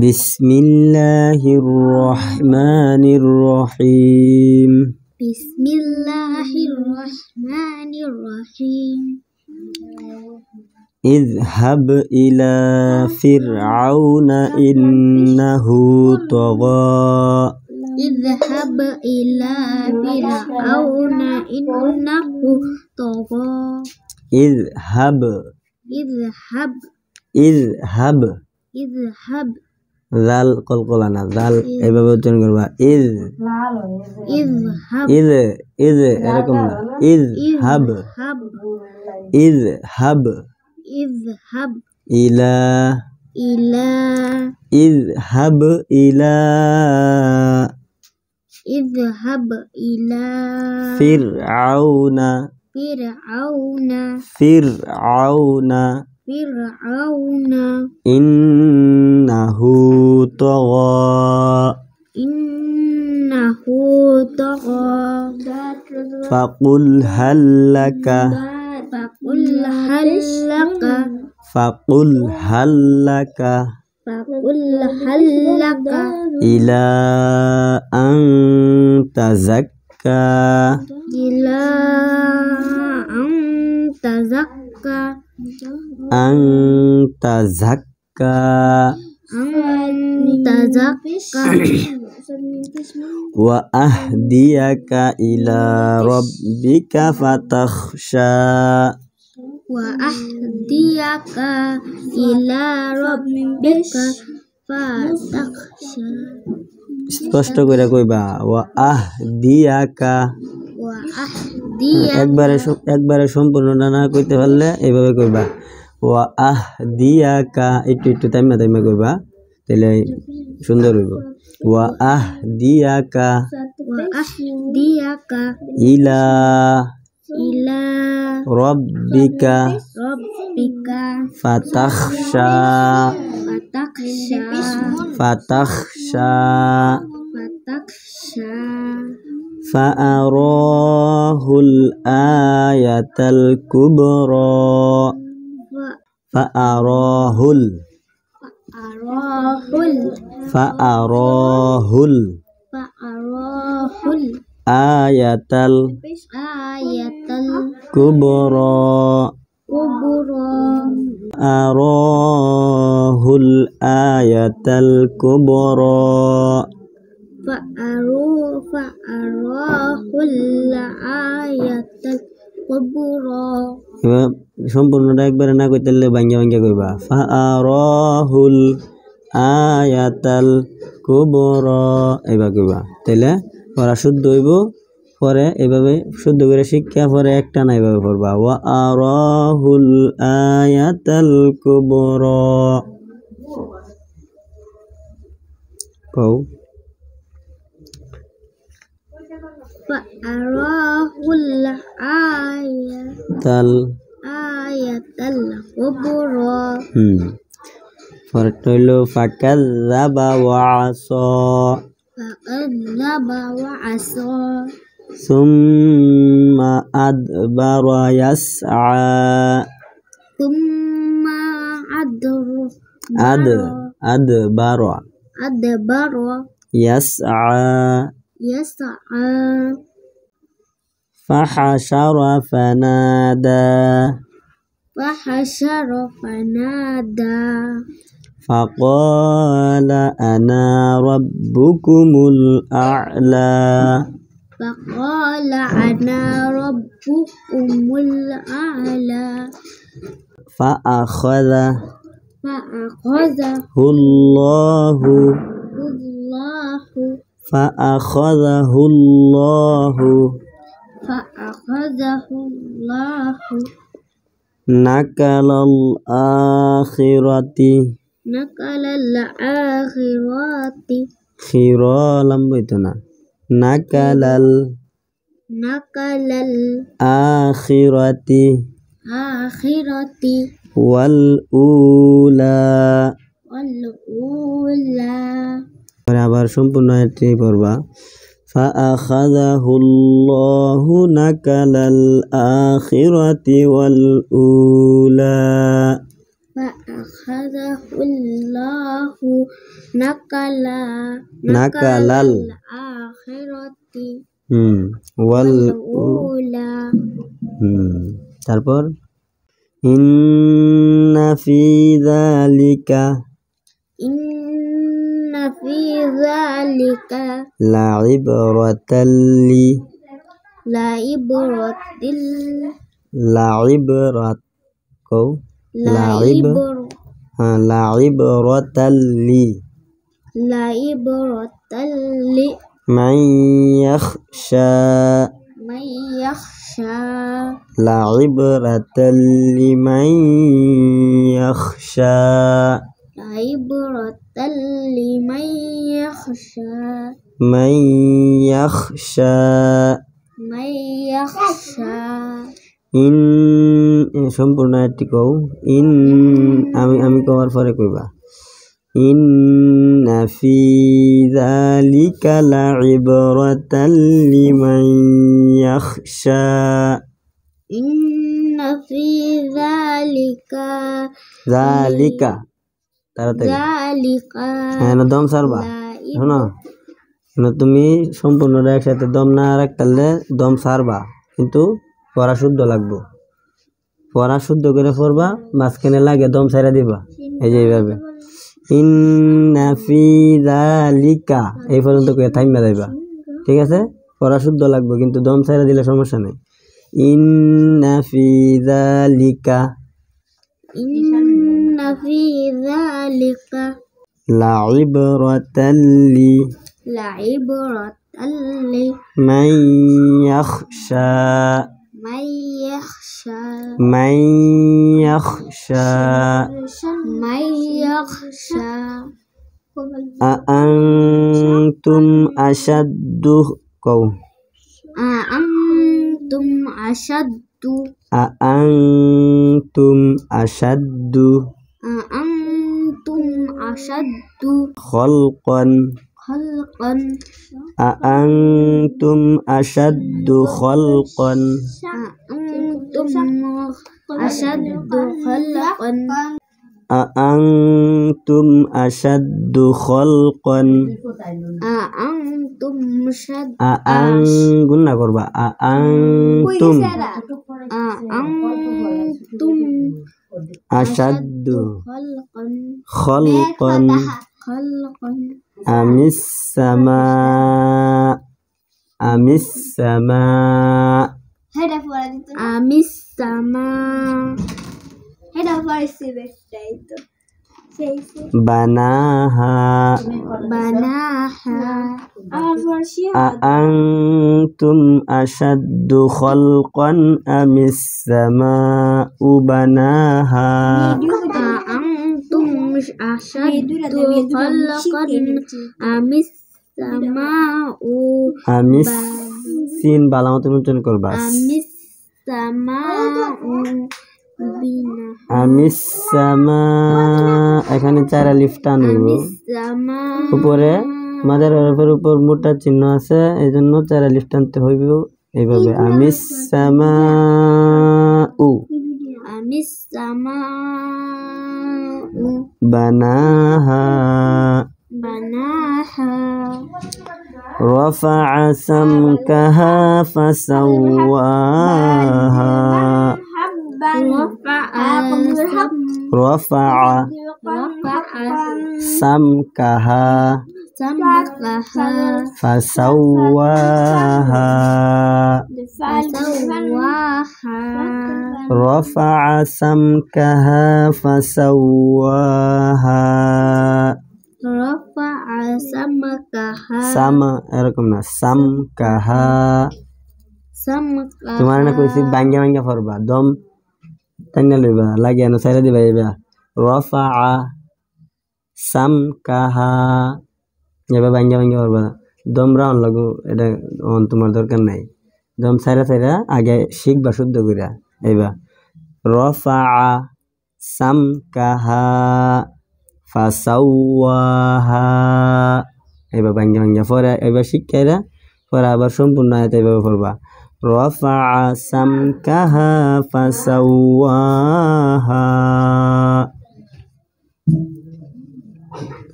বিসমিল্লাহির রহমানির রহিম। বিসমিল্লাহির রহমানির রহিম। ইযহাব ইলা ফিরআউনা ইন্নাহু তাগা। ইযহাব ইলা ফিরআউনা ইন্নাহু তাগা। ইযহাব ইযহাব ইযহাব ইযহাব জাল কলকলানা জাল এইভাবে উচ্চারণ করবা। ইযহাব ইয এরকম না। ইযহাব ইযহাব ইযহাব ইলা ইলা ইযহাব ইলা ইযহাব ইলা ফিরআউনা ফিরআউনা ফিরআউনা ফিরআউনা ইন্নাহু তাগা। ইন্নাহু তাগা। ফাকুল হাল্লাকা ফাকুল হাল্লাকা ফাকুল হাল্লাকা ফাকুল হাল্লাকা ইলা আন তাযাক্কা ইলা আনতা যাক্কা আনতা যাক্কা আনতা যাক্কা ওয়া আহদিয়াকা ইলা রাব্বিকা ফাতাখশা wa ahdiyaka ila rabbika fatakhsha। স্পষ্ট করে কইবা ওয়া আহদিয়াকা। wa ahdiyaka একবারে সম্পূর্ণ না কইতে পারলে এইভাবে কইবা ওয়া আহদিয়াকা। একটু টাইমে কইবা, তাহলে সুন্দর হইব। ওয়া আহদিয়াকা ইলা ila রাব্বিকা ফাতাখশা ফাতাখশা ফাআরাহুল আয়াতাল কুবরা ফাআরাহুল ayatal kubra arahul ayatal kubra fa'arahul ayatal kubra। সম্পূর্ণটা একবারে না কইতে ভাঙ্গা ভাঙ্গা কইবা ফাআরাহুল ayatal kubra এইবা কইবা, তাইলে পড়া শুদ্ধ হইব। পরে এইভাবে শুদ্ধ করে শিক্ষা পরে একটা না এইভাবে পড়বা ওয়া আরাহুল আয়াতাল কুবরা। কও fa'arahul ayatal kubra। পরেরটা হইল ফাকাযযাবা ওয়া আসা ফাকাযযাবা ওয়া আসা সুম্মা আদবারা ইয়াসআ thumma adbara yas'a fahashara fanada faqala ana rabbukumul a'la fa'akhadhahu Allahu nakalal akhirati khiralam itu na nakalal akhirati wal ula। আবার সম্পূর্ণ এটি পড়বা فأخذه الله نكل الآخرة والأولى فأخذه الله نكال الآخرة والأولى তারপর ইন্না ফি যালিকা লাইবরাতাল লাইবরাত কও লাইবরাতাল মান ইয়াখশা লাইবরাতাল লিমান ইয়াখশা মান ইয়াখশা ইন সম্পূর্ণ আয়াতটি কও ইন আমি কওয়ার পরে কইবা ইন্না ফি যালিকা লাইবরাতাল লিমান ইয়াখশা যালিকা তাড়াতাড়ি হ্যাঁ না দম সারবা শোনো তুমি সম্পূর্ণটা একসাথে দম না রাখলে দম সারবা কিন্তু পড়া শুদ্ধ লাগবো পড়া শুদ্ধ করে পড়বা মাঝখানে লাগে দম সাইরা দিবা এই যে এইভাবে ইন্না ফি যালিকা এই পর্যন্ত কয়ে থাইমা যাইবা ঠিক আছে পড়া শুদ্ধ লাগবে কিন্তু দম সাইরা দিলে সমস্যা নেই ইন্না ফি যালিকা লাইবরাতাল মান ইয়াখশা মান ইয়াখশা আআনতুম আশাদ্দু কও আআনতুম আশাদ্দু খালকান আআনতুম আশাদ্দু খালকান أأنتم أشد خلقا قلنا قربا أأنتم أشد خلقا أم السماء بناها أأنتم أشد خلقا أم السماء بناها أأنتم أشد خلقا أم السماء أم السين বালামত উচ্চারণ করবা আমিস সামা এখানে চার আলিফ টান হইব উপরে মাদার হরফের উপর মোটা চিহ্ন আছে এইজন্য চার আলিফ টানতে হইব এইভাবে আমিস সামা বানাহা رفع سمكها فسواها رفع سمكها فسواها رفع سمكها فسواها সামা এরকম না সামকাহা তোমার না কইছি বাঙ্গা বাঙ্গা পড়বা দম টাইনা লইবা লাগিয়া না ছাইরা দিবা এইবা রফাআ সামকাহা এবা বাঙ্গা বাঙ্গা পড়বা দম রাউন লাগো এটা তোমার দরকার নাই দম ছাইরা ছাইরা আগে শিখবা শুদ্ধ কইরা এইবা রফাআ সামকাহা ফাসাওয়াহা এবার বাঙ্গা বাঙ্গা পরে এবার শিক্ষাইরা পরে আবার সম্পূর্ণ আয়াত এইভাবে পড়বা রফাআ সামকাহা ফাসাওয়াহা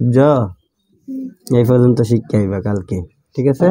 বুঝছ? এই পর্যন্ত শিক্ষা হইবা কালকে, ঠিক আছে?